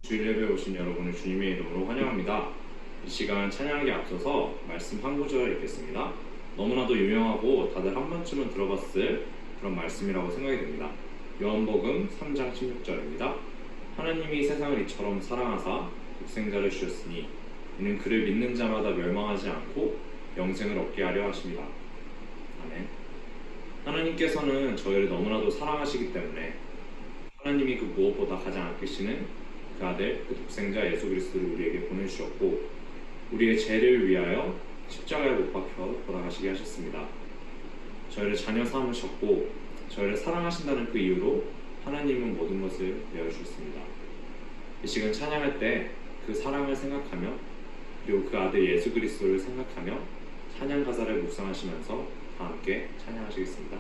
주일 예배에 오신 여러분을 주님의 이름으로 환영합니다. 이 시간 찬양하기에 앞서서 말씀 한 구절 읽겠습니다. 너무나도 유명하고 다들 한 번쯤은 들어봤을 그런 말씀이라고 생각이 됩니다. 요한복음 3장 16절입니다. 하나님이 세상을 이처럼 사랑하사 독생자를 주셨으니 이는 그를 믿는 자마다 멸망하지 않고 영생을 얻게 하려 하십니다. 아멘. 하나님께서는 저희를 너무나도 사랑하시기 때문에 하나님이 그 무엇보다 가장 아끼시는 그 아들, 그 독생자 예수 그리스도를 우리에게 보내주셨고 우리의 죄를 위하여 십자가에 못 박혀 돌아가시게 하셨습니다. 저희를 자녀 삼으셨고 저희를 사랑하신다는 그 이유로 하나님은 모든 것을 내어주셨습니다. 이 시간 찬양할 때 그 사랑을 생각하며 그리고 그 아들 예수 그리스도를 생각하며 찬양 가사를 묵상하시면서 다 함께 찬양하시겠습니다.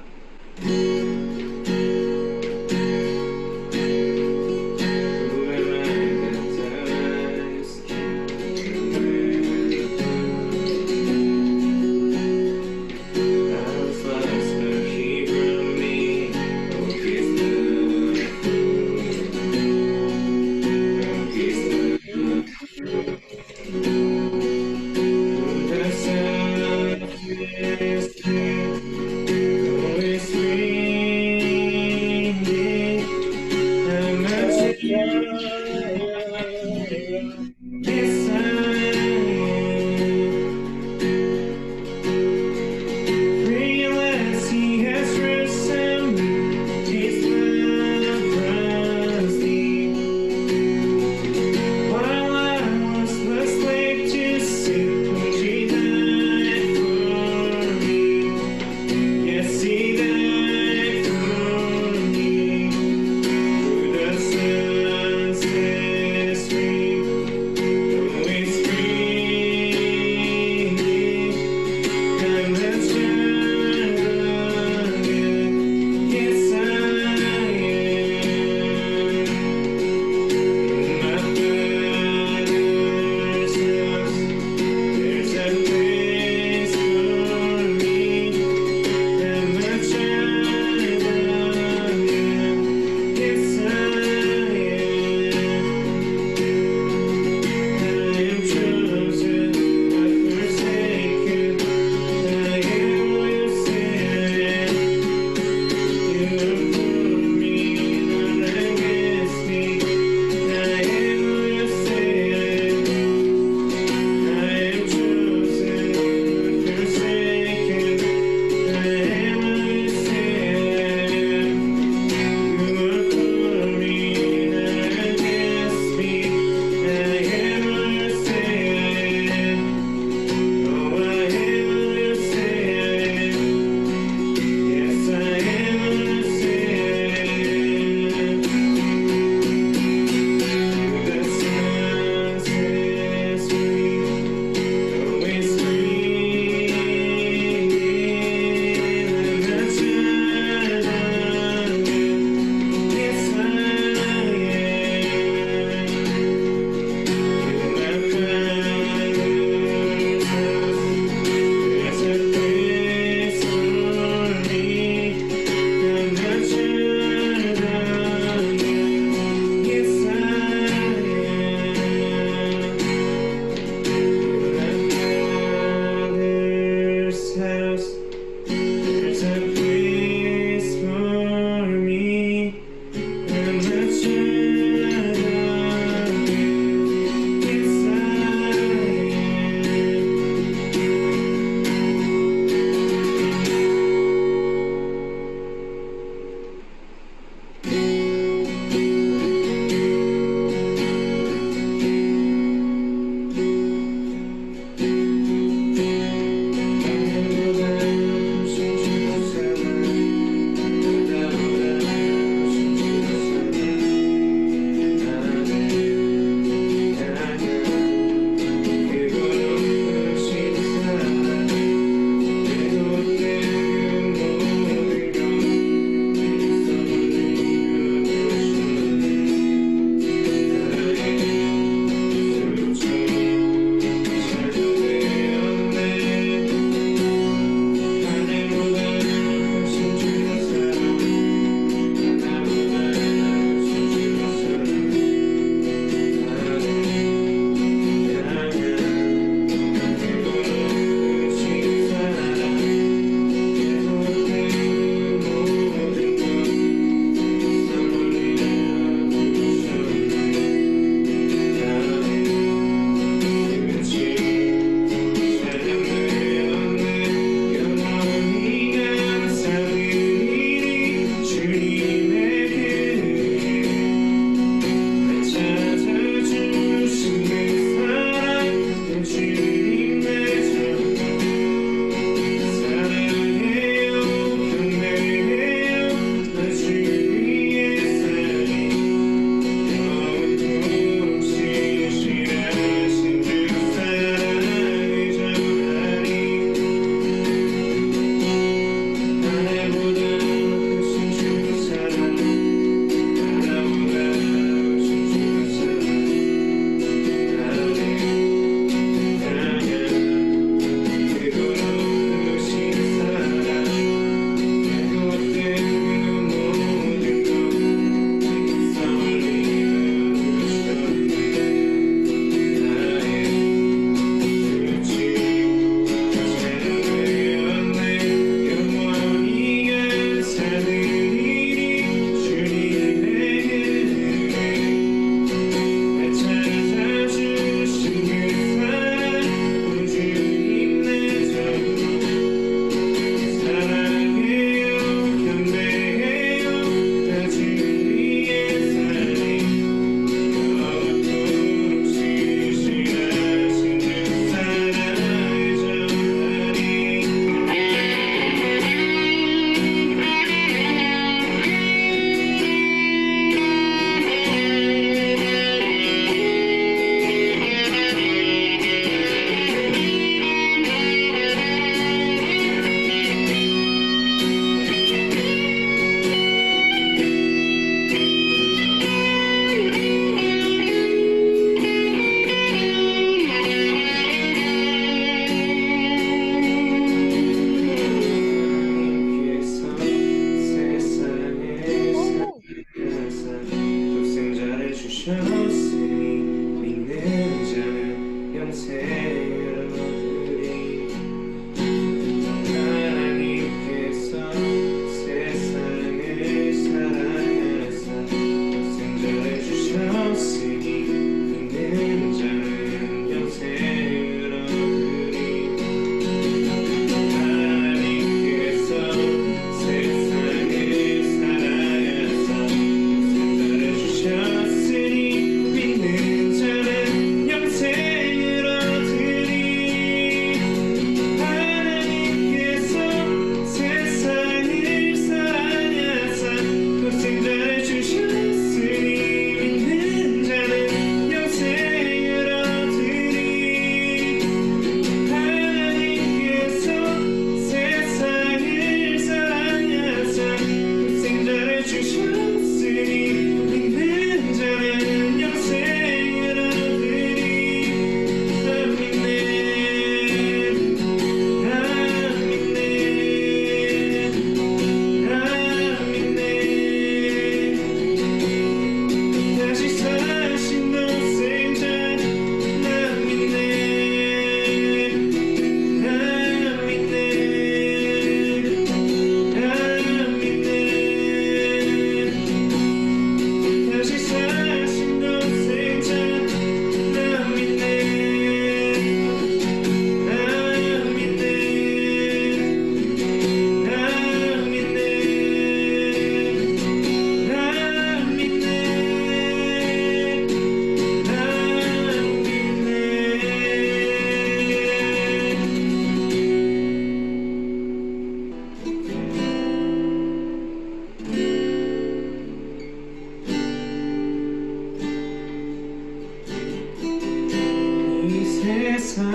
세상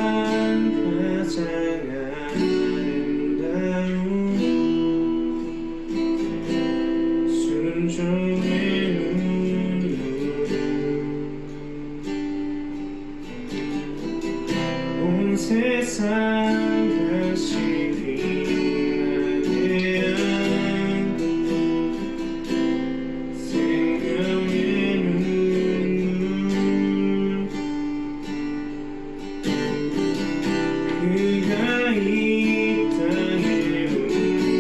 가장 아름다운 순종의 눈물 온 세상 당신이 나게 한 생명의 그가 이 땅에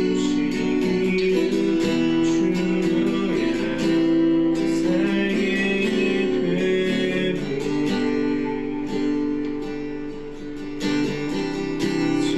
오시기를 주어야 살게 되고 저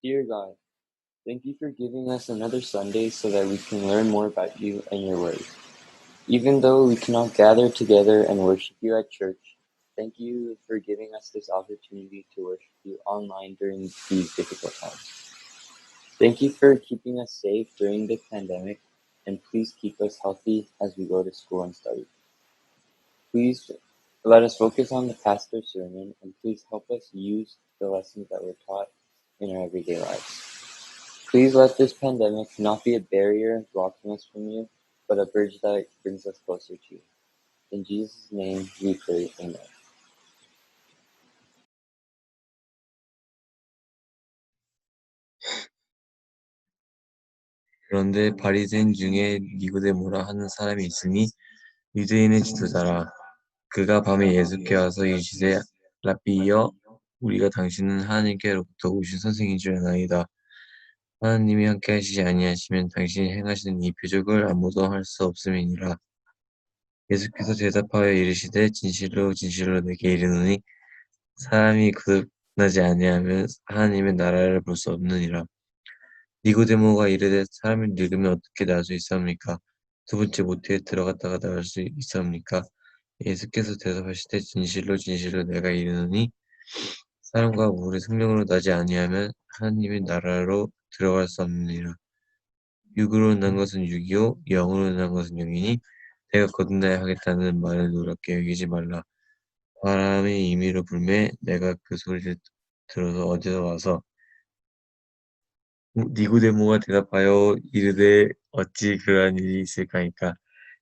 Dear God, thank you for giving us another Sunday so that we can learn more about you and your word. Even though we cannot gather together and worship you at church, thank you for giving us this opportunity to worship you online during these difficult times. Thank you for keeping us safe during the pandemic, and please keep us healthy as we go to school and study. Please let us focus on the pastor's sermon, and please help us use the lessons that were taught in our everyday lives. Please let this pandemic not be a barrier blocking us from you, but a bridge that brings us closer to you. In Jesus' name we pray, amen. 그런데 바리새인 중에 니고데모라 하는 사람이 있으니 유대인의 지도자라. 그가 밤에 예수께 와서 이르시되 라삐여 우리가 당신은 하나님께로부터 오신 선생인 줄 아나이다. 하나님이 함께 하시지 아니하시면 당신이 행하시는 이 표적을 아무도 할 수 없음이니라. 예수께서 대답하여 이르시되 진실로 진실로 내게 이르노니 사람이 거듭나지 아니하면 하나님의 나라를 볼 수 없느니라. 니고데모가 이르되 사람이 늙으면 어떻게 나을 수 있사옵니까? 두 번째 모태에 들어갔다가 나올 수 있사옵니까? 예수께서 대답하시되 진실로 진실로 내가 이르노니 사람과 물의 생명으로 나지 아니하면 하나님의 나라로 들어갈 수 없느니라. 육으로 난 것은 육이요 영으로 난 것은 영이니 내가 거듭나야 하겠다는 말을 노랗게 여기지 말라. 바람이 임의로 불매 내가 그 소리를 들어서 어디서 와서 니고데모가 대답하여 이르되 어찌 그러한 일이 있을까이까.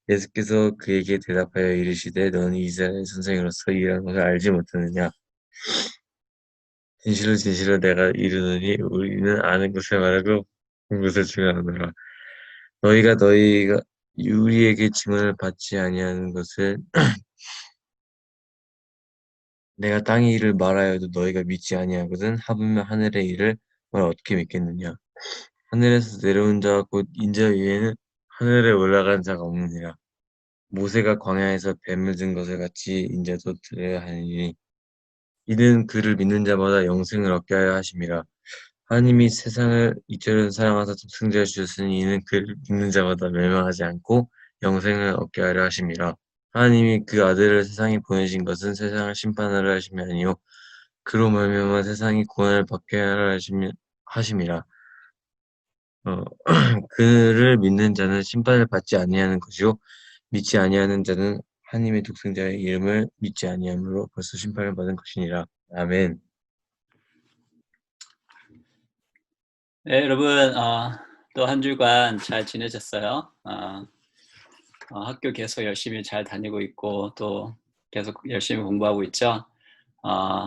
예수께서 그에게 대답하여 이르시되 너는 이스라엘 선생으로서 이러한 것을 알지 못하느냐. 진실로 진실로 내가 이르노니 우리는 아는 것을 말하고 본 것을 증언하노라. 너희가 우리에게 증언을 받지 아니하는 것을 내가 땅의 일을 말하여도 너희가 믿지 아니하거든. 하물며 하늘의 일을 말 어떻게 믿겠느냐. 하늘에서 내려온 자와 곧 인자 위에는 하늘에 올라간 자가 없느니라. 모세가 광야에서 뱀을 든 것을 같이 인자도 들어야 하니 이는 그를 믿는 자마다 영생을 얻게 하려 하심이라. 하나님이 세상을 이처럼 사랑하사 독생자를 주셨으니 이는 그를 믿는 자마다 멸망하지 않고 영생을 얻게 하려 하심이라. 하나님이 그 아들을 세상에 보내신 것은 세상을 심판하려 하심이 아니요 그로 말미암아 세상이 구원을 받게 하려 하심이라. 그를 믿는 자는 심판을 받지 아니하는 것이요 믿지 아니하는 자는 하나님의 독생자의 이름을 믿지 아니함으로 벌써 심판을 받은 것이니라. 아멘. 네, 여러분 또 한 주간 잘 지내셨어요? 학교 계속 열심히 잘 다니고 있고 또 계속 열심히 공부하고 있죠?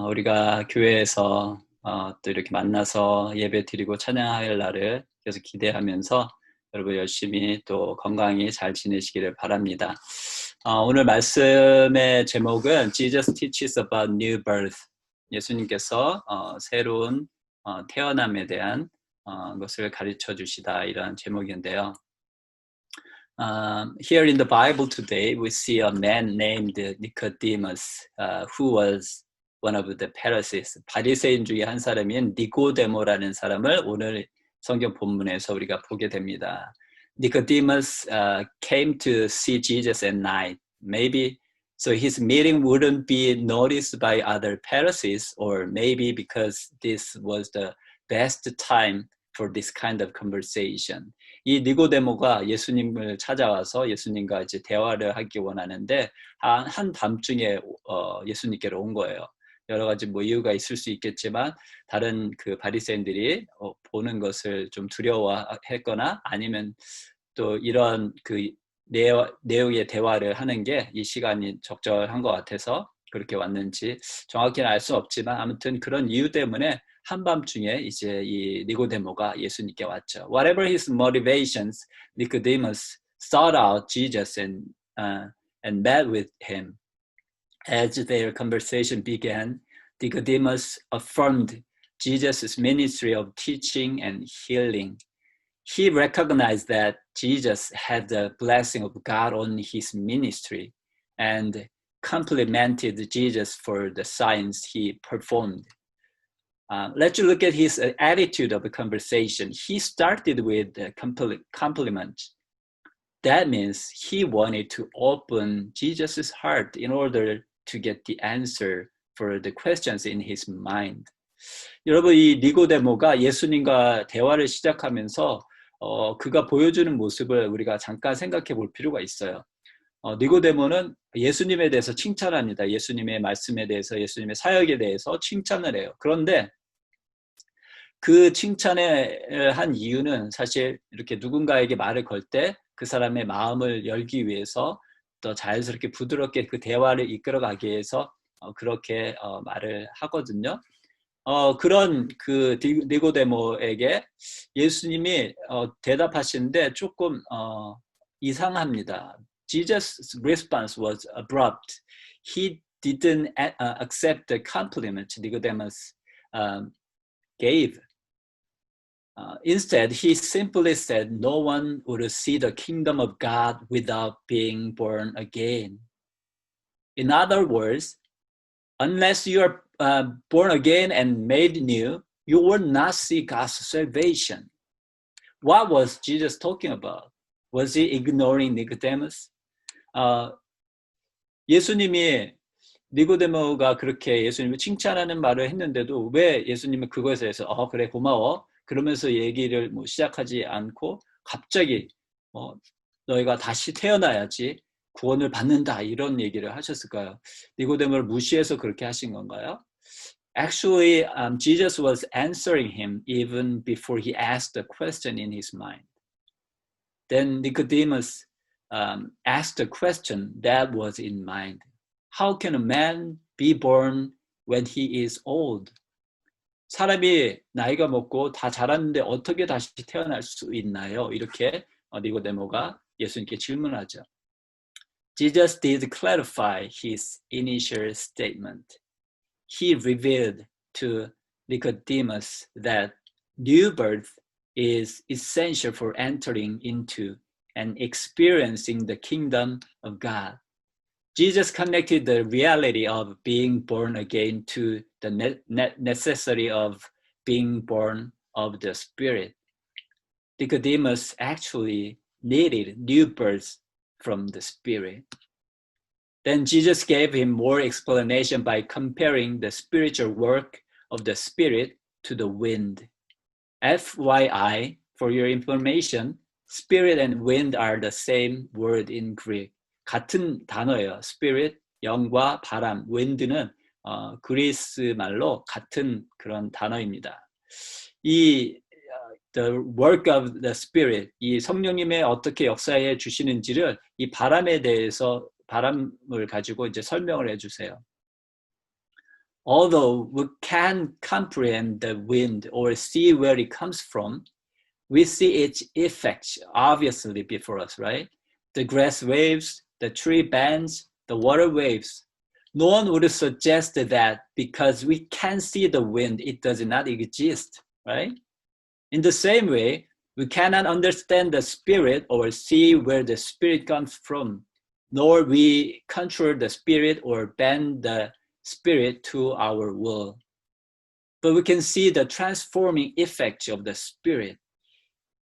우리가 교회에서 또 이렇게 만나서 예배 드리고 찬양할 날을 계속 기대하면서 여러분 열심히 또 건강히 잘 지내시기를 바랍니다. 오늘 말씀의 제목은 Jesus teaches about new birth. 예수님께서 새로운 태어남에 대한 것을 가르쳐 주시다 이런 제목인데요. Here in the Bible today, we see a man named Nicodemus, who was one of the Pharisees. 바리새인 중에 한 사람인 니고데모라는 사람을 오늘 성경 본문에서 우리가 보게 됩니다. Nicodemus came to see Jesus at night. Maybe so his meeting wouldn't be noticed by other Pharisees, or maybe because this was the best time for this kind of conversation. 이 니고데모가 예수님을 찾아와서 예수님과 이제 대화를 하기 원하는데 한 밤중에 예수님께로 온 거예요. 여러 가지 뭐 이유가 있을 수 있겠지만 다른 그 바리새인들이 보는 것을 좀 두려워했거나 아니면 또 이런 그 내용의 대화를 하는 게 이 시간이 적절한 것 같아서 그렇게 왔는지 정확히는 알 수 없지만 아무튼 그런 이유 때문에 한밤중에 이제 이 니고데모가 예수님께 왔죠. Whatever his motivations, Nicodemus sought out Jesus and met with him. As their conversation began, Nicodemus affirmed Jesus' ministry of teaching and healing. He recognized that Jesus had the blessing of God on his ministry and complimented Jesus for the signs he performed. Let's look at his attitude of the conversation. He started with a compliment. That means he wanted to open Jesus' heart in order to get the answer for the questions in his mind. 여러분, 이 니고데모가 예수님과 대화를 시작하면서 그가 보여주는 모습을 우리가 잠깐 생각해 볼 필요가 있어요. 니고데모는 예수님에 대해서 칭찬합니다. 예수님의 말씀에 대해서, 예수님의 사역에 대해서 칭찬을 해요. 그런데 그 칭찬을 한 이유는 사실 이렇게 누군가에게 말을 걸 때 그 사람의 마음을 열기 위해서 더 자연스럽게 부드럽게 그 대화를 이끌어가기 위해서 그렇게 말을 하거든요. 그런 그 니고데모에게 예수님이 대답하시는데 조금 이상합니다. Jesus' response was abrupt. He didn't accept the compliment Nicodemus gave. Instead, he simply said, "No one would see the kingdom of God without being born again." In other words, unless you are born again and made new, you will not see God's salvation. What was Jesus talking about? Was he ignoring Nicodemus? 예수님이 니고데모가 그렇게 예수님을 칭찬하는 말을 했는데도 왜 예수님은 그것에 대해서 그래 고마워 그러면서 얘기를 시작하지 않고 갑자기 너희가 다시 태어나야지 구원을 받는다 이런 얘기를 하셨을까요? 니고데모를 무시해서 그렇게 하신 건가요? Actually, Jesus was answering him even before he asked the question in his mind. Then Nicodemus asked a question that was in mind. How can a man be born when he is old? 사람이 나이가 먹고 다 자랐는데 어떻게 다시 태어날 수 있나요? 이렇게 니고데모가 예수님께 질문하죠. Jesus did clarify his initial statement. He revealed to Nicodemus that new birth is essential for entering into and experiencing the kingdom of God. Jesus connected the reality of being born again to the necessity of being born of the Spirit. Nicodemus actually needed new birth from the Spirit. Then Jesus gave him more explanation by comparing the spiritual work of the Spirit to the wind. FYI, for your information, Spirit and wind are the same word in Greek. 같은 단어예요. Spirit, 영과 바람, wind는 그리스 말로 같은 그런 단어입니다. The work of the Spirit, 이 성령님의 어떻게 역사해 주시는지를 이 바람에 대해서 바람을 가지고 이제 설명을 해주세요. Although we can comprehend the wind or see where it comes from, we see its effects obviously before us, right? The grass waves, the tree bends, the water waves. No one would suggest that because we can see the wind, it does not exist, right? In the same way, we cannot understand the Spirit or see where the Spirit comes from, nor we control the Spirit or bend the Spirit to our will. But we can see the transforming effect of the Spirit.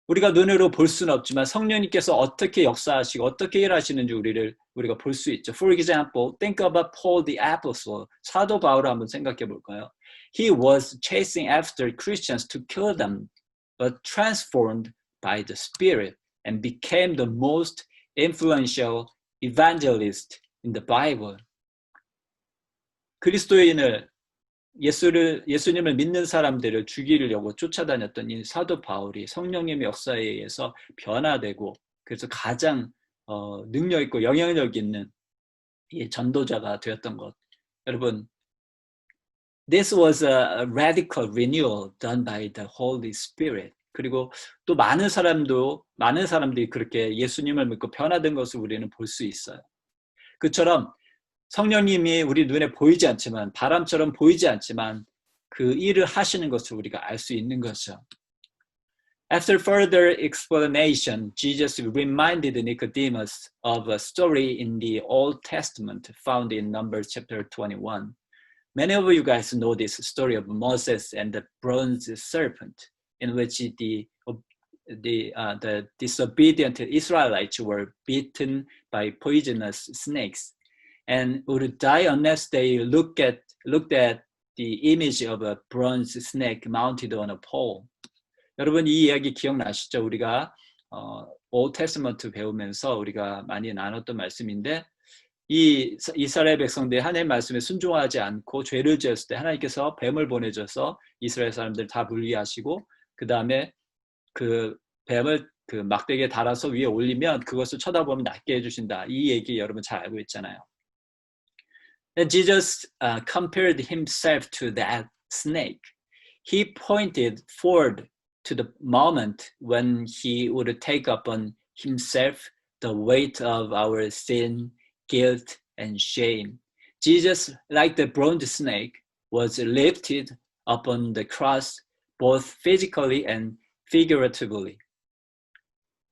우리가 눈으로 볼 수는 없지만 성령님께서 어떻게 역사하시고 어떻게 일하시는지 우리가 볼 수 있죠. For example, think about Paul the Apostle. 사도 바울을 한번 생각해 볼까요? He was chasing after Christians to kill them, but transformed by the Spirit and became the most influential evangelist in the Bible. 그리스도인을 예수님을 믿는 사람들을 죽이려고 쫓아다녔던 이 사도 바울이 성령님의 역사에 의해서 변화되고 그래서 가장 능력 있고 영향력 있는 이 전도자가 되었던 것. 여러분, this was a radical renewal done by the Holy Spirit. 그리고 또 많은 사람들이 그렇게 예수님을 믿고 변화된 것을 우리는 볼 수 있어요. 그처럼 성령님이 우리 눈에 보이지 않지만 바람처럼 보이지 않지만 그 일을 하시는 것을 우리가 알 수 있는 거죠. After further explanation, Jesus reminded Nicodemus of a story in the Old Testament found in Numbers chapter 21. Many of you guys know this story of Moses and the bronze serpent, in which the disobedient Israelites were bitten by poisonous snakes and would die unless they looked at the image of a bronze snake mounted on a pole. 여러분 이 이야기 기억나시죠? 우리가 Old Testament 배우면서 우리가 많이 나눴던 말씀인데 이 이스라엘 백성들이 하나님의 말씀에 순종하지 않고 죄를 지었을 때 하나님께서 뱀을 보내줘서 이스라엘 사람들 다 물리하시고 그 다음에 그 뱀을 그 막대기에 달아서 위에 올리면 그것을 쳐다보면 낫게 해주신다. 이 얘기 여러분 잘 알고 있잖아요. And Jesus compared himself to that snake. He pointed forward to the moment when he would take upon himself the weight of our sin, guilt, and shame. Jesus, like the bronze snake, was lifted upon the cross both physically and figuratively.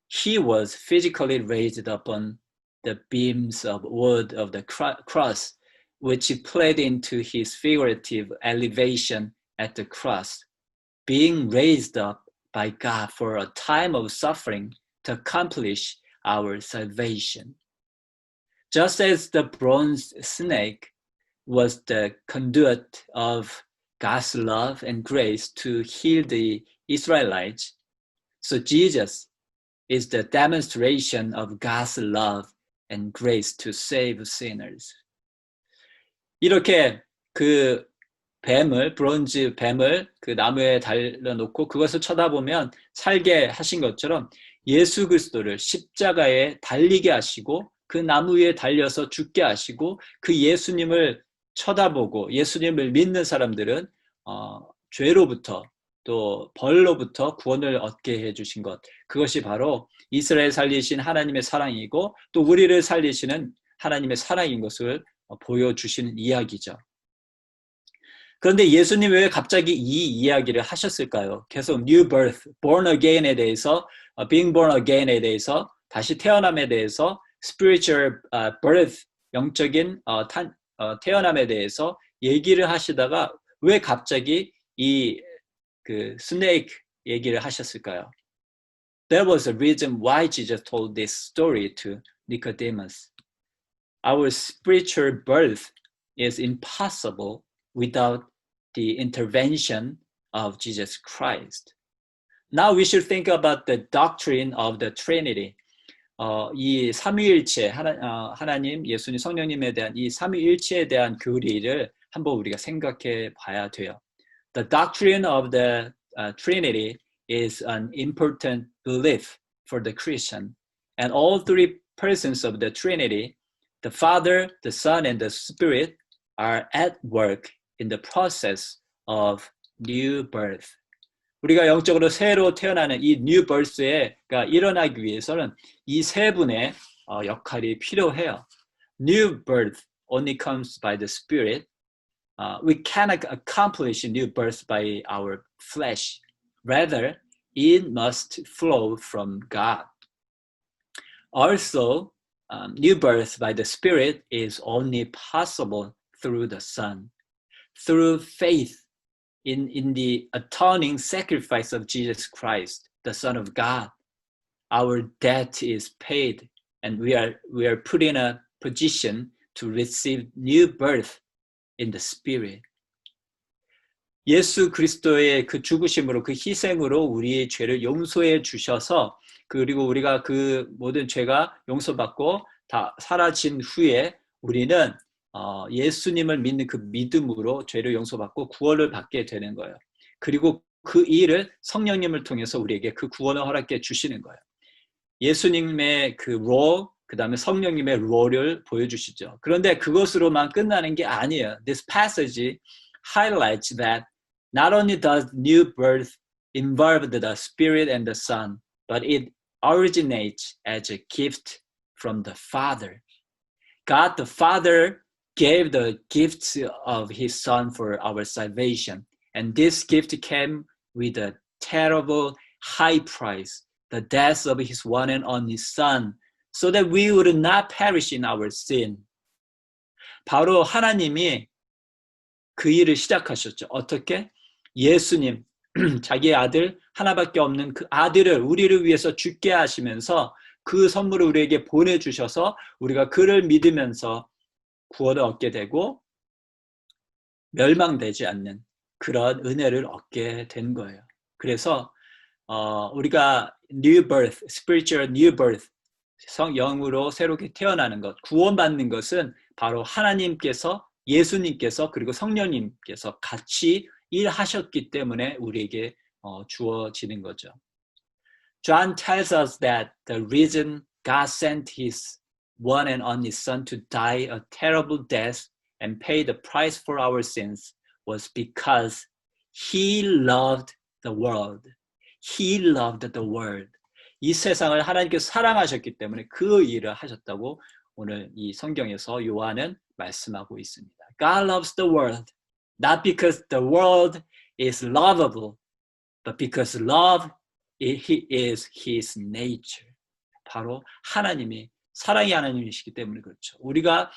He was physically raised upon the beams of wood of the cross, which played into his figurative elevation at the cross, being raised up by God for a time of suffering to accomplish our salvation. Just as the bronze snake was the conduit of God's love and grace to heal the Israelites, so Jesus is the demonstration of God's love and grace to save sinners. 이렇게 그 뱀을, 브론즈 뱀을 그 나무에 달려놓고 그것을 쳐다보면 살게 하신 것처럼 예수 그리스도를 십자가에 달리게 하시고 그 나무 위에 달려서 죽게 하시고 그 예수님을 쳐다보고 예수님을 믿는 사람들은 죄로부터 또 벌로부터 구원을 얻게 해주신 것, 그것이 바로 이스라엘 살리신 하나님의 사랑이고 또 우리를 살리시는 하나님의 사랑인 것을 보여주시는 이야기죠. 그런데 예수님 왜 갑자기 이 이야기를 하셨을까요? 계속 new birth, born again에 대해서, being born again에 대해서, 다시 태어남에 대해서, spiritual birth, 영적인 태어남에 대해서 얘기를 하시다가 왜 갑자기 이 그 스네이크 얘기를 하셨을까요? There was a reason why Jesus told this story to Nicodemus. Our spiritual birth is impossible without the intervention of Jesus Christ. Now we should think about the doctrine of the Trinity. 이 삼위일체, 하나님, 예수님, 성령님에 대한 이 삼위일체에 대한 교리를 한번 우리가 생각해 봐야 돼요. The doctrine of the Trinity is an important belief for the Christian. And all three persons of the Trinity, the Father, the Son, and the Spirit, are at work in the process of new birth. 우리가 영적으로 새로 태어나는 이 new birth가 일어나기 위해서는 이 세 분의 역할이 필요해요. New birth only comes by the Spirit. We cannot accomplish new birth by our flesh. Rather, it must flow from God. Also, new birth by the Spirit is only possible through the Son. Through faith in the atoning sacrifice of Jesus Christ, the Son of God, our debt is paid, and we are put in a position to receive new birth in the Spirit. 예수 그리스도의 그 죽으심으로, 그 희생으로 우리의 죄를 용서해 주셔서, 그리고 우리가 그 모든 죄가 용서받고 다 사라진 후에 우리는 예수님을 믿는 그 믿음으로 죄를 용서받고 구원을 받게 되는 거예요. 그리고 그 일을 성령님을 통해서 우리에게 그 구원을 허락해 주시는 거예요. 예수님의 그 롤, 그 다음에 성령님의 롤을 보여주시죠. 그런데 그것으로만 끝나는 게 아니에요. This passage highlights that not only does new birth involve the Spirit and the Son, but it originates as a gift from the Father. God the Father gave the gifts of His Son for our salvation. And this gift came with a terrible high price, the death of His one and only Son, so that we would not perish in our sin. 바로 하나님이 그 일을 시작하셨죠. 어떻게? 예수님, 자기의 아들 하나밖에 없는 그 아들을 우리를 위해서 죽게 하시면서 그 선물을 우리에게 보내주셔서 우리가 그를 믿으면서 구원을 얻게 되고 멸망되지 않는 그런 은혜를 얻게 된 거예요. 그래서 우리가 new birth, spiritual new birth, 영으로 새롭게 태어나는 것, 구원받는 것은 바로 하나님께서, 예수님께서 그리고 성령님께서 같이 일하셨기 때문에 우리에게 주어지는 거죠. John tells us that the reason God sent His one and only Son to die a terrible death and pay the price for our sins was because He loved the world. He loved the world. 이 세상을 하나님께서 사랑하셨기 때문에 그 일을 하셨다고 오늘 이 성경에서 요한은 말씀하고 있습니다. God loves the world, not because the world is lovable, but because love is His nature. 바로 하나님이 사랑이 하나님이시기 때문에 그렇죠. 우리가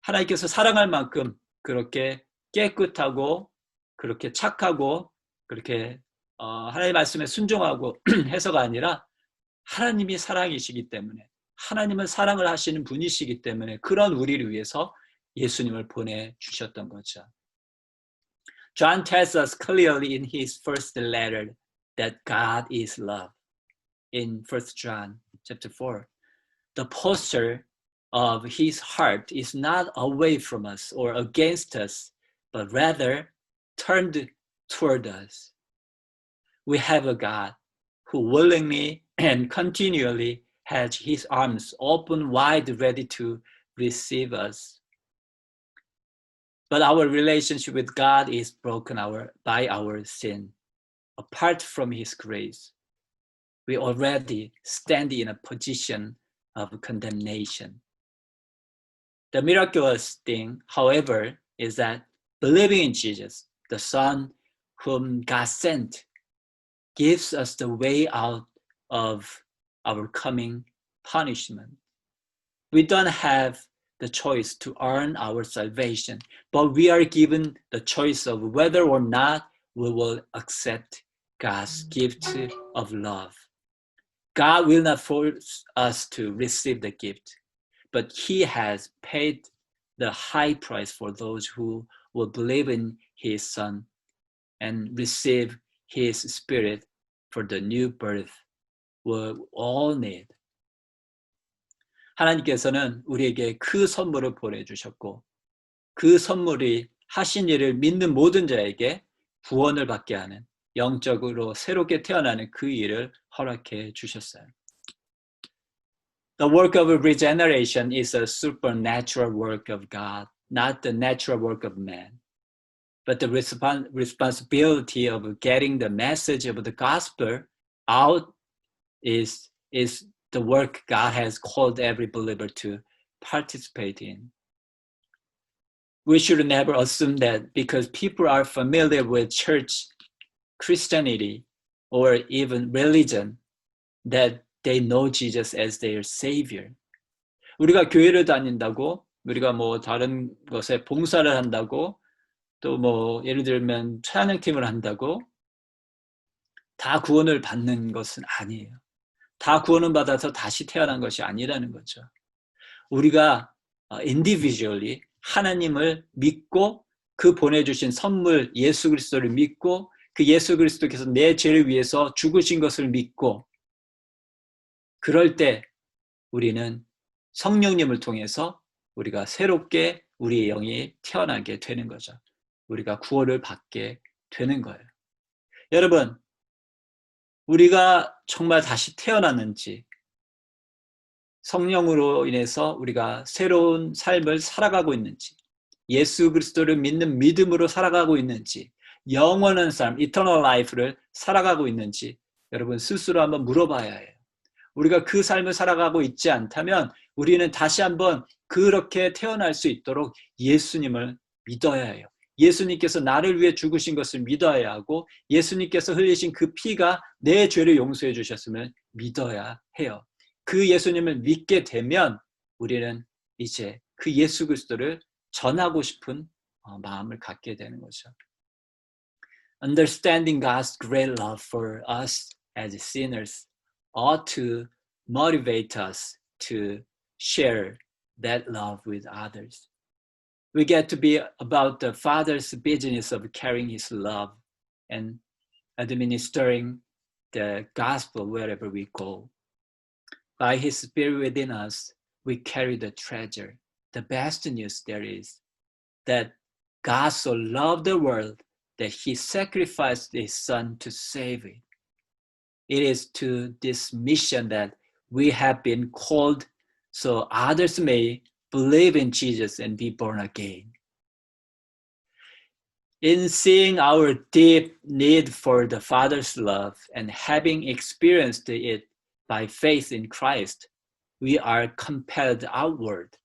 하나님께서 사랑할 만큼 그렇게 깨끗하고 그렇게 착하고 그렇게 하나님의 말씀에 순종하고 해서가 아니라 하나님이 사랑이시기 때문에 하나님은 사랑을 하시는 분이시기 때문에 그런 우리를 위해서 예수님을 보내주셨던 거죠. John tells us clearly in his first letter that God is love. In 1 John chapter 4, the posture of his heart is not away from us or against us, but rather turned toward us. We have a God who willingly and continually has his arms open wide ready to receive us. But our relationship with God is broken by our sin. Apart from his grace, we already stand in a position of condemnation. The miraculous thing, however, is that believing in Jesus, the Son whom God sent, gives us the way out of our coming punishment. We don't have the choice to earn our salvation, but we are given the choice of whether or not we will accept God's gift of love. God will not force us to receive the gift, but He has paid the high price for those who will believe in His Son and receive His Spirit for the new birth we all need. 하나님께서는 우리에게 그 선물을 보내주셨고 그 선물이 하신 일을 믿는 모든 자에게 구원을 받게 하는 영적으로 새롭게 태어나는 그 일을 허락해 주셨어요. The work of regeneration is a supernatural work of God, not the natural work of man. But the responsibility of getting the message of the gospel out is the work God has called every believer to participate in. We should never assume that because people are familiar with church, Christianity, or even religion, that they know Jesus as their Savior. 우리가 교회를 다닌다고, 우리가 뭐 다른 것에 봉사를 한다고, 또 뭐 예를 들면 찬양팀을 한다고 다 구원을 받는 것은 아니에요. 다 구원을 받아서 다시 태어난 것이 아니라는 거죠. 우리가 individually 하나님을 믿고 그 보내주신 선물 예수 그리스도를 믿고 그 예수 그리스도께서 내 죄를 위해서 죽으신 것을 믿고 그럴 때 우리는 성령님을 통해서 우리가 새롭게 우리의 영이 태어나게 되는 거죠. 우리가 구원을 받게 되는 거예요. 여러분, 우리가 정말 다시 태어났는지 성령으로 인해서 우리가 새로운 삶을 살아가고 있는지 예수 그리스도를 믿는 믿음으로 살아가고 있는지 영원한 삶, eternal life를 살아가고 있는지 여러분 스스로 한번 물어봐야 해요. 우리가 그 삶을 살아가고 있지 않다면 우리는 다시 한번 그렇게 태어날 수 있도록 예수님을 믿어야 해요. 예수님께서 나를 위해 죽으신 것을 믿어야 하고 예수님께서 흘리신 그 피가 내 죄를 용서해 주셨음을 믿어야 해요. 그 예수님을 믿게 되면 우리는 이제 그 예수 그리스도를 전하고 싶은 마음을 갖게 되는 거죠. Understanding God's great love for us as sinners ought to motivate us to share that love with others. We get to be about the Father's business of carrying His love and administering the gospel wherever we go. By His Spirit within us, we carry the treasure, the best news there is, that God so loved the world that He sacrificed His Son to save it. It is to this mission that we have been called so others may believe in Jesus and be born again. In seeing our deep need for the Father's love and having experienced it by faith in Christ, we are compelled outward,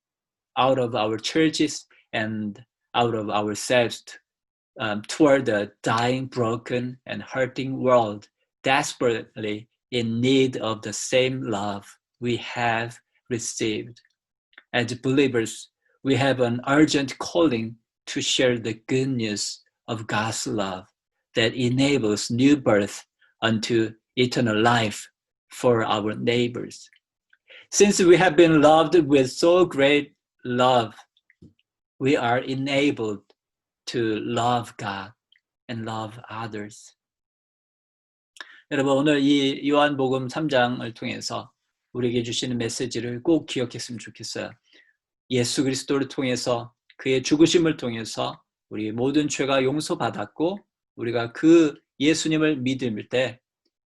out of our churches and out of ourselves toward the dying, broken, and hurting world, desperately in need of the same love we have received. As believers, we have an urgent calling to share the good news of God's love that enables new birth unto eternal life for our neighbors. Since we have been loved with so great love, we are enabled to love God and love others. 여러분, 오늘 이 요한복음 3장을 통해서 우리에게 주시는 메시지를 꼭 기억했으면 좋겠어요. 예수 그리스도를 통해서 그의 죽으심을 통해서 우리 모든 죄가 용서받았고 우리가 그 예수님을 믿을 때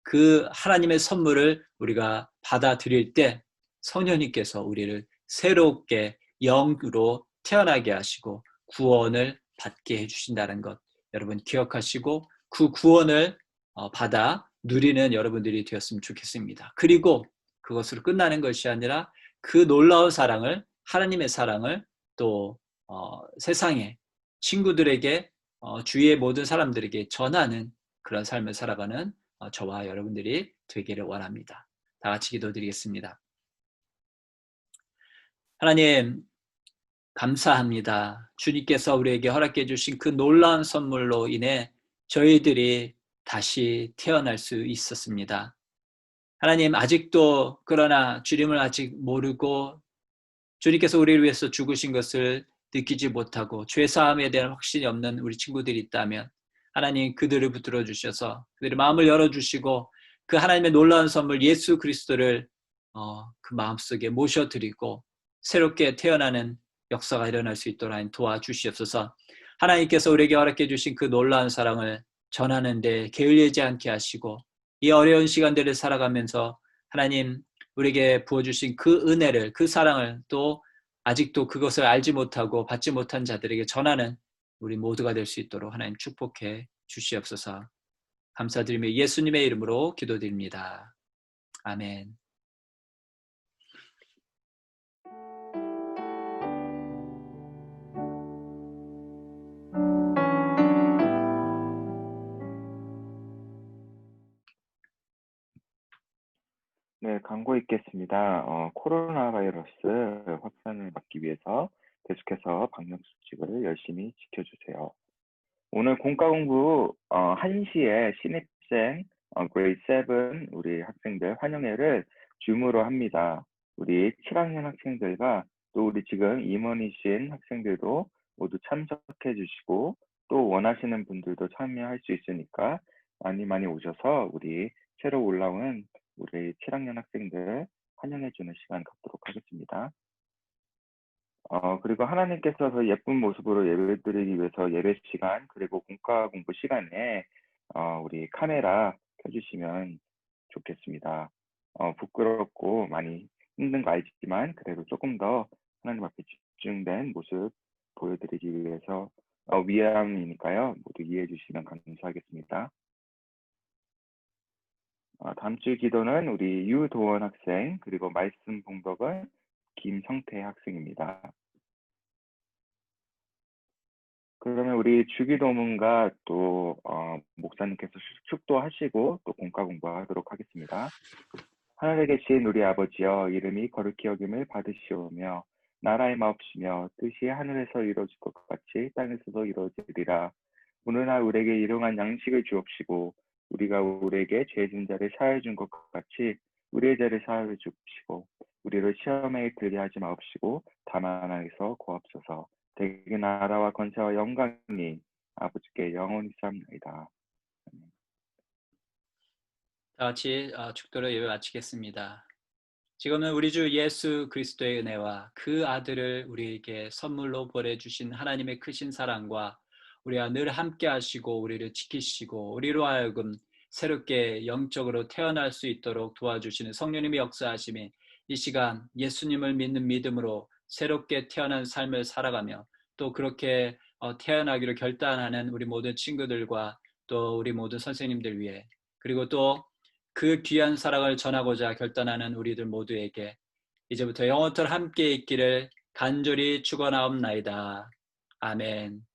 그 하나님의 선물을 우리가 받아들일 때 성령님께서 우리를 새롭게 영으로 태어나게 하시고 구원을 받게 해주신다는 것 여러분 기억하시고 그 구원을 받아 누리는 여러분들이 되었으면 좋겠습니다. 그리고 그것으로 끝나는 것이 아니라 그 놀라운 사랑을 하나님의 사랑을 또 세상에 친구들에게 주위의 모든 사람들에게 전하는 그런 삶을 살아가는 저와 여러분들이 되기를 원합니다. 다 같이 기도드리겠습니다. 하나님 감사합니다. 주님께서 우리에게 허락해 주신 그 놀라운 선물로 인해 저희들이 다시 태어날 수 있었습니다. 하나님 아직도 그러나 주님을 아직 모르고 주님께서 우리를 위해서 죽으신 것을 느끼지 못하고 죄사함에 대한 확신이 없는 우리 친구들이 있다면 하나님 그들을 붙들어 주셔서 그들의 마음을 열어주시고 그 하나님의 놀라운 선물 예수 그리스도를 그 마음속에 모셔드리고 새롭게 태어나는 역사가 일어날 수 있도록 도와주시옵소서. 하나님께서 우리에게 허락해 주신 그 놀라운 사랑을 전하는 데 게을리지 않게 하시고 이 어려운 시간들을 살아가면서 하나님 우리에게 부어주신 그 은혜를 그 사랑을 또 아직도 그것을 알지 못하고 받지 못한 자들에게 전하는 우리 모두가 될 수 있도록 하나님 축복해 주시옵소서. 감사드리며 예수님의 이름으로 기도드립니다. 아멘. 네, 광고 있겠습니다. 코로나 바이러스 확산을 막기 위해서 계속해서 방역 수칙을 열심히 지켜주세요. 오늘 공과 공부 1시에 신입생 그레이드 7 우리 학생들 환영회를 줌으로 합니다. 우리 7학년 학생들과 또 우리 지금 임원이신 학생들도 모두 참석해 주시고 또 원하시는 분들도 참여할 수 있으니까 많이 오셔서 우리 새로 올라온 우리 7학년 학생들 환영해주는 시간 갖도록 하겠습니다. 그리고 하나님께서 더 예쁜 모습으로 예배드리기 위해서 예배 시간 그리고 공과 공부 시간에 우리 카메라 켜주시면 좋겠습니다. 부끄럽고 많이 힘든 거 알지만 그래도 조금 더 하나님 앞에 집중된 모습 보여드리기 위해서 위함이니까요. 모두 이해해 주시면 감사하겠습니다. 다음 주 기도는 우리 유도원 학생 그리고 말씀 봉독은 김성태 학생입니다. 그러면 우리 주기도문과 또 목사님께서 축도하시고 또 공과 공부하도록 하겠습니다. 하늘에 계신 우리 아버지여 이름이 거룩히 여김을 받으시오며 나라의 마옵시며 뜻이 하늘에서 이루어질 것 같이 땅에서도 이루어지리라. 오늘날 우리에게 일용할 양식을 주옵시고 우리가 우리에게 죄 진 자를 사하여 준 것 같이 우리의 죄를 사하여 주옵시고 우리를 시험에 들게 하지 마옵시고 다만 하나님께서 구하옵소서. 대개 나라와 권세와 영광이 아버지께 영원히 쌓옵나이다. 다 같이 축도로 예배 마치겠습니다. 지금은 우리 주 예수 그리스도의 은혜와 그 아들을 우리에게 선물로 보내주신 하나님의 크신 사랑과 우리와 늘 함께 하시고 우리를 지키시고 우리로 하여금 새롭게 영적으로 태어날 수 있도록 도와주시는 성령님의 역사하심이 이 시간 예수님을 믿는 믿음으로 새롭게 태어난 삶을 살아가며 또 그렇게 태어나기로 결단하는 우리 모든 친구들과 또 우리 모든 선생님들 위해 그리고 또 그 귀한 사랑을 전하고자 결단하는 우리들 모두에게 이제부터 영원토록 함께 있기를 간절히 축원하옵나이다. 아멘.